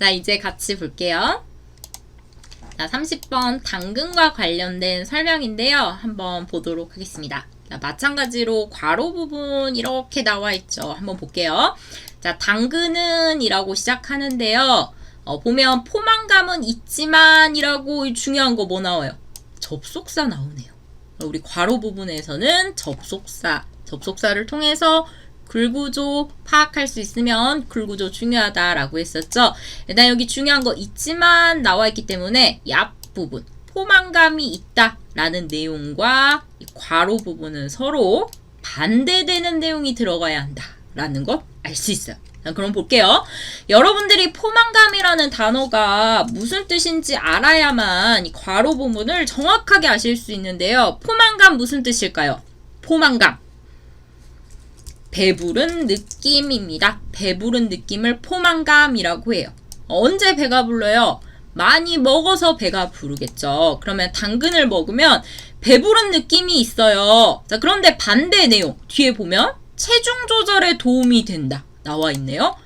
자, 이제 같이 볼게요. 자, 30번 당근과 관련된 설명인데요. 한번 보도록 하겠습니다. 자, 마찬가지로 괄호 부분 이렇게 나와 있죠. 한번 볼게요. 자, 당근은 이라고 시작하는데요. 보면 포만감은 있지만 이라고 중요한 거 뭐 나와요? 접속사 나오네요. 우리 괄호 부분에서는 접속사를 통해서 글구조 파악할 수 있으면 글구조 중요하다라고 했었죠. 일단 여기 중요한 거 있지만 나와 있기 때문에 이 앞부분 포만감이 있다라는 내용과 이 괄호 부분은 서로 반대되는 내용이 들어가야 한다라는 것 알 수 있어요. 자, 그럼 볼게요. 여러분들이 포만감이라는 단어가 무슨 뜻인지 알아야만 이 괄호 부분을 정확하게 아실 수 있는데요. 포만감 무슨 뜻일까요? 포만감. 배부른 느낌입니다. 배부른 느낌을 포만감이라고 해요. 언제 배가 불러요? 많이 먹어서 배가 부르겠죠. 그러면 당근을 먹으면 배부른 느낌이 있어요. 자, 그런데 반대 내용 뒤에 보면 체중 조절에 도움이 된다 나와 있네요.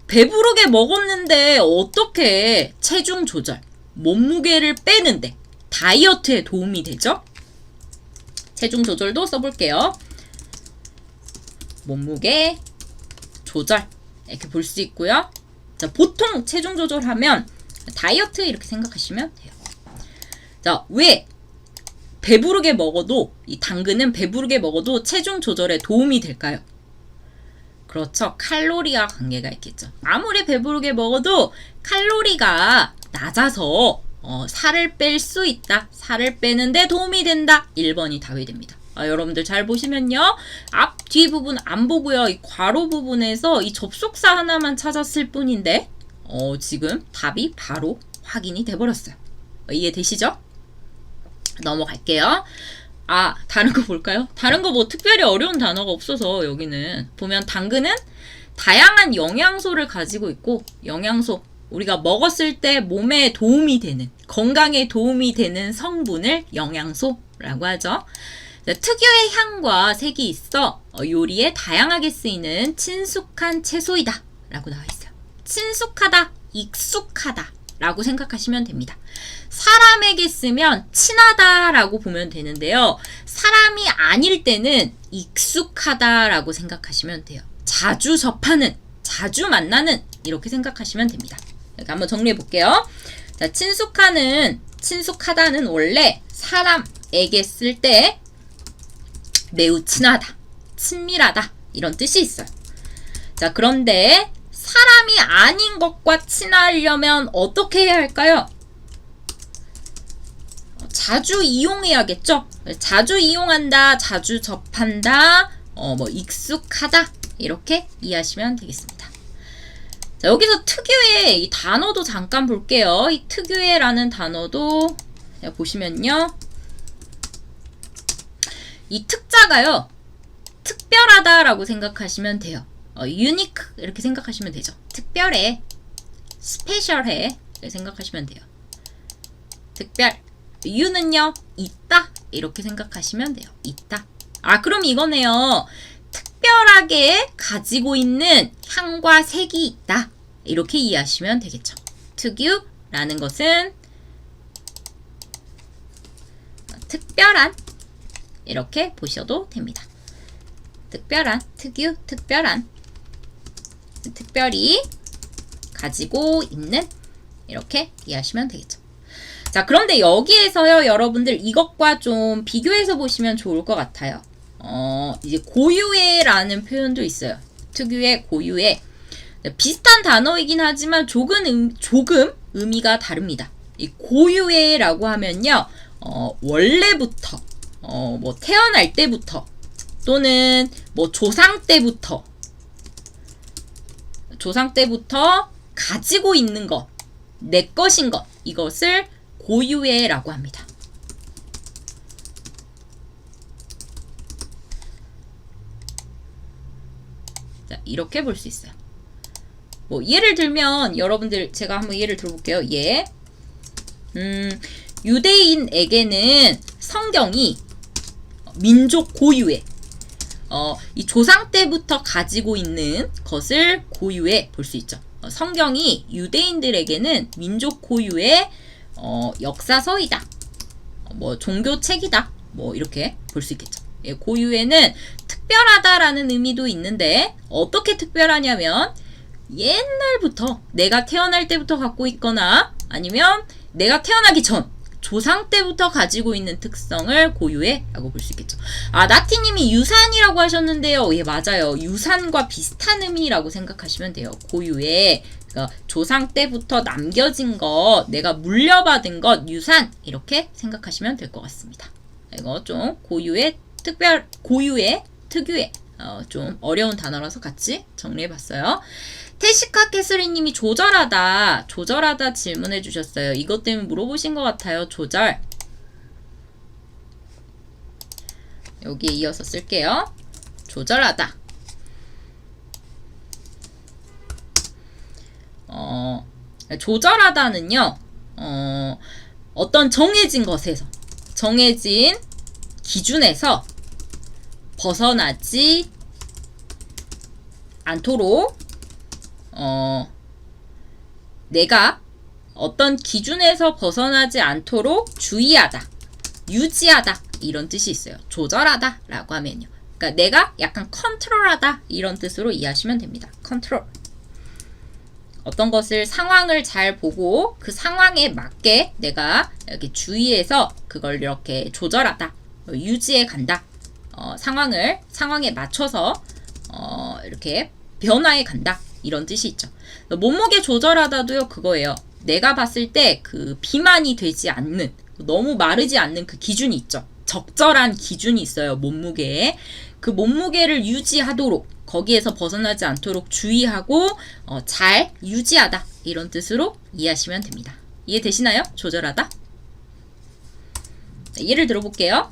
배부르게 먹었는데 어떻게 체중 조절, 몸무게를 빼는데 다이어트에 도움이 되죠? 체중 조절도 써볼게요. 몸무게 조절 이렇게 볼 수 있고요. 자, 보통 체중 조절하면 다이어트 이렇게 생각하시면 돼요. 자, 왜 배부르게 먹어도 이 당근은 배부르게 먹어도 체중 조절에 도움이 될까요? 그렇죠. 칼로리와 관계가 있겠죠. 아무리 배부르게 먹어도 칼로리가 낮아서 살을 뺄 수 있다. 살을 빼는데 도움이 된다. 1번이 답이 됩니다. 여러분들 잘 보시면요. 앞, 뒤 부분 안 보고요. 이 괄호 부분에서 이 접속사 하나만 찾았을 뿐인데 지금 답이 바로 확인이 돼버렸어요. 이해되시죠? 넘어갈게요. 다른 거 볼까요? 다른 거 뭐 특별히 어려운 단어가 없어서 여기는 보면 당근은 다양한 영양소를 가지고 있고 영양소 우리가 먹었을 때 몸에 도움이 되는 건강에 도움이 되는 성분을 영양소라고 하죠. 자, 특유의 향과 색이 있어 요리에 다양하게 쓰이는 친숙한 채소이다 라고 나와 있어요. 친숙하다, 익숙하다 라고 생각하시면 됩니다. 사람에게 쓰면 친하다라고 보면 되는데요. 사람이 아닐 때는 익숙하다라고 생각하시면 돼요. 자주 접하는, 자주 만나는 이렇게 생각하시면 됩니다. 그러니까 한번 정리해 볼게요. 자, 친숙하다는 원래 사람에게 쓸 때 매우 친하다, 친밀하다 이런 뜻이 있어요. 자, 그런데 사람이 아닌 것과 친하려면 어떻게 해야 할까요? 자주 이용해야겠죠? 자주 이용한다, 자주 접한다, 익숙하다 이렇게 이해하시면 되겠습니다. 자, 여기서 특유의 이 단어도 잠깐 볼게요. 이 특유의라는 단어도 보시면요. 이 특자가요. 특별하다라고 생각하시면 돼요. 유니크 이렇게 생각하시면 되죠. 특별해, 스페셜해 이렇게 생각하시면 돼요. 특별. 유는요, 있다 이렇게 생각하시면 돼요. 있다. 그럼 이거네요. 특별하게 가지고 있는 향과 색이 있다 이렇게 이해하시면 되겠죠. 특유라는 것은 특별한 이렇게 보셔도 됩니다. 특별한, 특유, 특별한, 특별히 가지고 있는 이렇게 이해하시면 되겠죠. 자, 그런데 여기에서요, 여러분들 이것과 좀 비교해서 보시면 좋을 것 같아요. 이제 고유의라는 표현도 있어요. 특유의, 고유의. 비슷한 단어이긴 하지만 조금 의미가 다릅니다. 이 고유의라고 하면요, 원래부터, 뭐 태어날 때부터, 또는 뭐 조상 때부터 가지고 있는 것, 내 것인 것, 이것을 고유의라고 합니다. 자, 이렇게 볼 수 있어요. 뭐 예를 들면 여러분들 제가 한번 예를 들어볼게요. 유대인에게는 성경이 민족 고유의 이 조상 때부터 가지고 있는 것을 고유의 볼 수 있죠. 성경이 유대인들에게는 민족 고유의 역사서이다. 뭐 종교책이다. 뭐 이렇게 볼 수 있겠죠. 예, 고유에는 특별하다라는 의미도 있는데 어떻게 특별하냐면 옛날부터 내가 태어날 때부터 갖고 있거나 아니면 내가 태어나기 전 조상 때부터 가지고 있는 특성을 고유해 라고 볼 수 있겠죠. 아, 나티님이 유산이라고 하셨는데요. 예, 맞아요. 유산과 비슷한 의미라고 생각하시면 돼요. 고유해. 그러니까 조상 때부터 남겨진 것, 내가 물려받은 것, 유산 이렇게 생각하시면 될 것 같습니다. 이거 좀 고유의 특유의 좀 어려운 단어라서 같이 정리해봤어요. 테시카 캐스리님이 조절하다 질문해 주셨어요. 이것 때문에 물어보신 것 같아요. 조절. 여기에 이어서 쓸게요. 조절하다. 조절하다는요, 어떤 정해진 것에서, 정해진 기준에서 벗어나지 않도록 내가 어떤 기준에서 벗어나지 않도록 주의하다, 유지하다 이런 뜻이 있어요. 조절하다 라고 하면요. 그러니까 내가 약간 컨트롤하다 이런 뜻으로 이해하시면 됩니다. 컨트롤. 어떤 것을 상황을 잘 보고 그 상황에 맞게 내가 이렇게 주의해서 그걸 이렇게 조절하다, 유지해 간다. 상황에 맞춰서 이렇게 변화해 간다. 이런 뜻이 있죠. 몸무게 조절하다도요, 그거예요. 내가 봤을 때 그 비만이 되지 않는, 너무 마르지 않는 그 기준이 있죠. 적절한 기준이 있어요, 몸무게에. 그 몸무게를 유지하도록, 거기에서 벗어나지 않도록 주의하고 잘 유지하다 이런 뜻으로 이해하시면 됩니다. 이해되시나요? 조절하다. 예를 들어볼게요.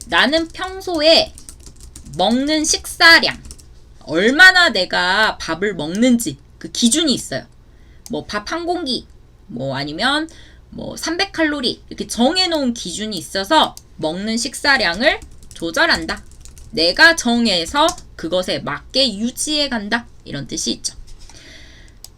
나는 평소에 먹는 식사량, 얼마나 내가 밥을 먹는지 그 기준이 있어요. 뭐 밥 한 공기, 뭐 아니면 뭐 300칼로리 이렇게 정해놓은 기준이 있어서 먹는 식사량을 조절한다. 내가 정해서 그것에 맞게 유지해 간다. 이런 뜻이 있죠.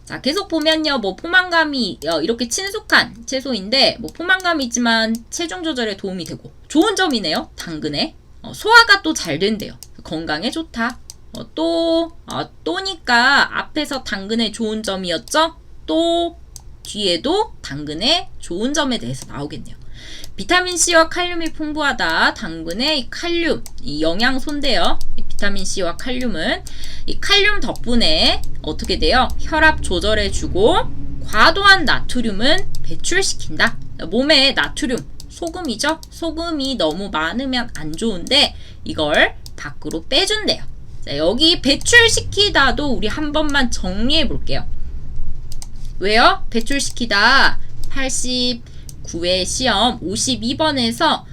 자, 계속 보면요. 뭐 포만감이 이렇게 친숙한 채소인데 뭐 포만감이 있지만 체중 조절에 도움이 되고 좋은 점이네요. 당근에. 소화가 또 잘 된대요. 건강에 좋다. 또니까 앞에서 당근의 좋은 점이었죠? 또 뒤에도 당근의 좋은 점에 대해서 나오겠네요. 비타민C와 칼륨이 풍부하다. 당근의 칼륨, 이 영양소인데요. 이 비타민C와 칼륨은 이 칼륨 덕분에 어떻게 돼요? 혈압 조절해주고 과도한 나트륨은 배출시킨다. 몸에 나트륨, 소금이죠? 소금이 너무 많으면 안 좋은데 이걸 밖으로 빼준대요. 자, 여기 배출시키다도 우리 한 번만 정리해 볼게요. 왜요? 배출시키다 89회 시험 52번에서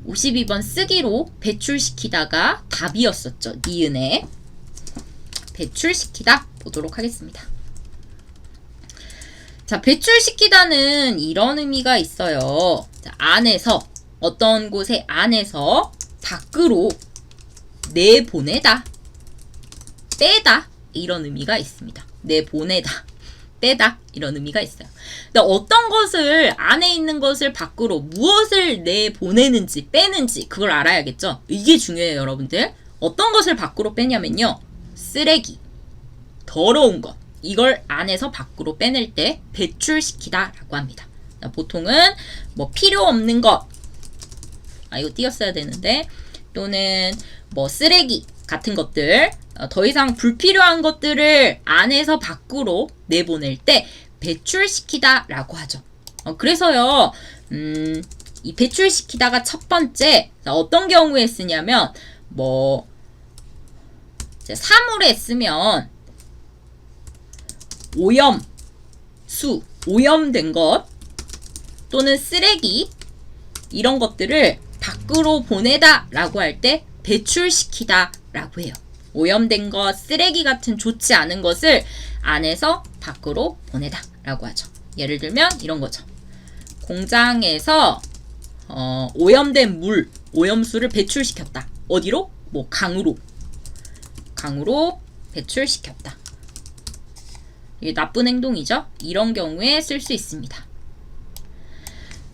52번 쓰기로 배출시키다가 답이었었죠. 니은에 배출시키다 보도록 하겠습니다. 자, 배출시키다는 이런 의미가 있어요. 자, 안에서 어떤 곳의 안에서 밖으로 내보내다, 빼다 이런 의미가 있습니다. 내보내다, 빼다 이런 의미가 있어요. 근데 어떤 것을 안에 있는 것을 밖으로 무엇을 내보내는지 빼는지 그걸 알아야겠죠. 이게 중요해요, 여러분들. 어떤 것을 밖으로 빼냐면요, 쓰레기, 더러운 것, 이걸 안에서 밖으로 빼낼 때 배출시키다 라고 합니다. 보통은 뭐 필요 없는 것, 이거 띄었어야 되는데, 또는 뭐 쓰레기 같은 것들, 더 이상 불필요한 것들을 안에서 밖으로 내보낼 때 배출시키다 라고 하죠. 그래서요, 이 배출시키다가 첫 번째, 어떤 경우에 쓰냐면, 뭐 사물에 쓰면 오염수, 오염된 것 또는 쓰레기 이런 것들을 밖으로 보내다 라고 할 때 배출시키다 라고 해요. 오염된 것, 쓰레기 같은 좋지 않은 것을 안에서 밖으로 보내다 라고 하죠. 예를 들면 이런 거죠. 공장에서 오염된 오염수를 배출시켰다. 어디로? 뭐 강으로 배출시켰다. 이게 나쁜 행동이죠. 이런 경우에 쓸 수 있습니다.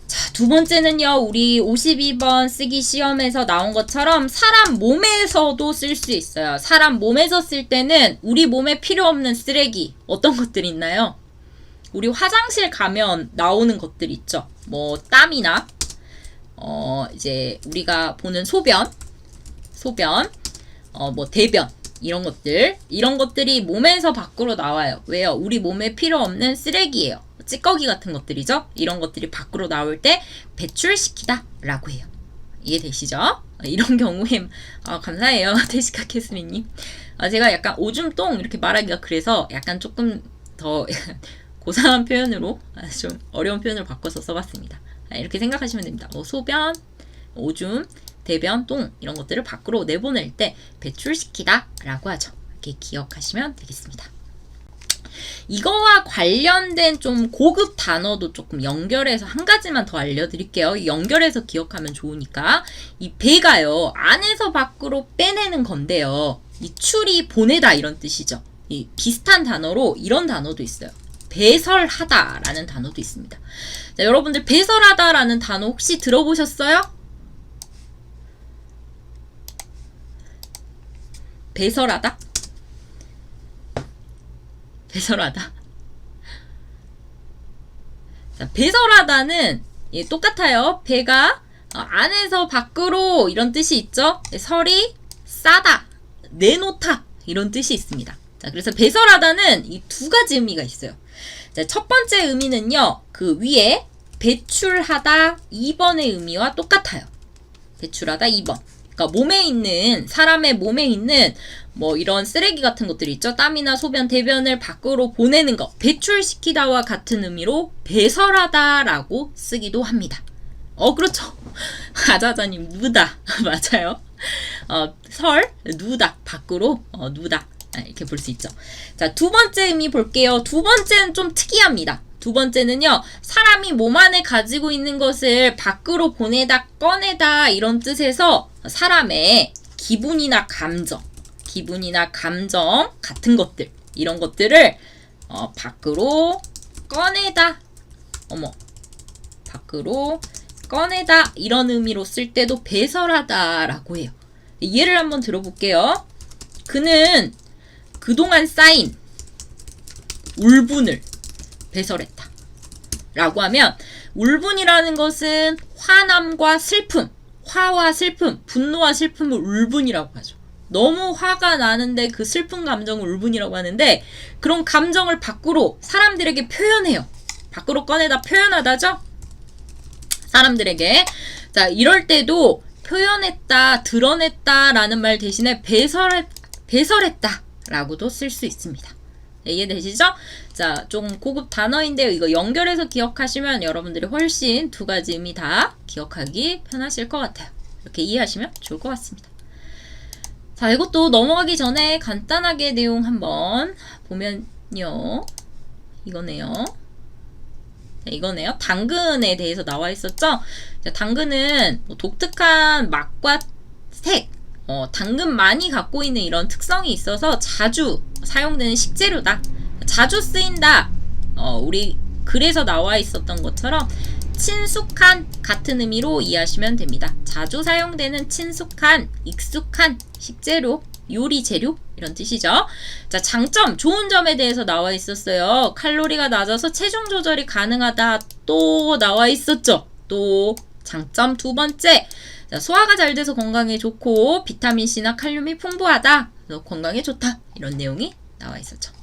자, 두 번째는요. 우리 52번 쓰기 시험에서 나온 것처럼 사람 몸에서도 쓸 수 있어요. 사람 몸에서 쓸 때는 우리 몸에 필요 없는 쓰레기 어떤 것들이 있나요? 우리 화장실 가면 나오는 것들 있죠. 뭐 땀이나 이제 우리가 보는 소변, 뭐 대변 이런 것들이 몸에서 밖으로 나와요. 왜요? 우리 몸에 필요 없는 쓰레기예요. 찌꺼기 같은 것들이죠. 이런 것들이 밖으로 나올 때 배출시키다 라고 해요. 이해되시죠? 이런 경우에 감사해요. 테시카 캐스리님. 제가 약간 오줌똥 이렇게 말하기가 그래서 약간 조금 더 고상한 표현으로 좀 어려운 표현으로 바꿔서 써봤습니다. 이렇게 생각하시면 됩니다. 뭐 소변, 오줌, 대변, 똥 이런 것들을 밖으로 내보낼 때 배출시키다 라고 하죠. 이렇게 기억하시면 되겠습니다. 이거와 관련된 좀 고급 단어도 조금 연결해서 한 가지만 더 알려드릴게요. 연결해서 기억하면 좋으니까. 이 배가요, 안에서 밖으로 빼내는 건데요. 이 출이 보내다 이런 뜻이죠. 이 비슷한 단어로 이런 단어도 있어요. 배설하다 라는 단어도 있습니다. 자, 여러분들 배설하다 라는 단어 혹시 들어보셨어요? 배설하다? 배설하다. 자, 배설하다는 똑같아요. 배가 안에서 밖으로 이런 뜻이 있죠. 설이 싸다, 내놓다 이런 뜻이 있습니다. 자, 그래서 배설하다는 이 두 가지 의미가 있어요. 자, 첫 번째 의미는요. 그 위에 배출하다 2번의 의미와 똑같아요. 배출하다 2번. 그러니까 사람의 몸에 있는 뭐 이런 쓰레기 같은 것들이 있죠. 땀이나 소변, 대변을 밖으로 보내는 거, 배출시키다와 같은 의미로 배설하다라고 쓰기도 합니다. 그렇죠. 아자자님, 누다. 맞아요. 누다. 밖으로, 누다. 이렇게 볼 수 있죠. 자, 두 번째 의미 볼게요. 두 번째는 좀 특이합니다. 두 번째는요, 사람이 몸 안에 가지고 있는 것을 밖으로 보내다, 꺼내다 이런 뜻에서 사람의 기분이나 감정 같은 것들, 이런 것들을 밖으로 꺼내다, 밖으로 꺼내다 이런 의미로 쓸 때도 배설하다라고 해요. 예를 한번 들어볼게요. 그는 그동안 쌓인 울분을 배설했다 라고 하면, 울분이라는 것은 화남과 슬픔, 화와 슬픔, 분노와 슬픔을 울분이라고 하죠. 너무 화가 나는데 그 슬픈 감정을 울분이라고 하는데, 그런 감정을 밖으로 사람들에게 표현해요. 밖으로 꺼내다, 표현하다죠? 사람들에게. 자, 이럴 때도 표현했다, 드러냈다 라는 말 대신에 배설했다 라고도 쓸 수 있습니다. 네, 이해되시죠? 자, 좀 고급 단어인데요. 이거 연결해서 기억하시면 여러분들이 훨씬 두 가지 의미 다 기억하기 편하실 것 같아요. 이렇게 이해하시면 좋을 것 같습니다. 자, 이것도 넘어가기 전에 간단하게 내용 한번 보면요. 이거네요. 자, 이거네요. 당근에 대해서 나와 있었죠? 자, 당근은 뭐 독특한 맛과 색, 당근만이 갖고 있는 이런 특성이 있어서 자주 사용되는 식재료다. 자주 쓰인다. 우리 글에서 나와 있었던 것처럼 친숙한 같은 의미로 이해하시면 됩니다. 자주 사용되는 친숙한, 익숙한 식재료, 요리 재료 이런 뜻이죠. 자, 장점, 좋은 점에 대해서 나와 있었어요. 칼로리가 낮아서 체중 조절이 가능하다. 또 나와 있었죠. 또 장점 두 번째, 자, 소화가 잘 돼서 건강에 좋고 비타민C나 칼륨이 풍부하다. 그래서 건강에 좋다. 이런 내용이 나와 있었죠.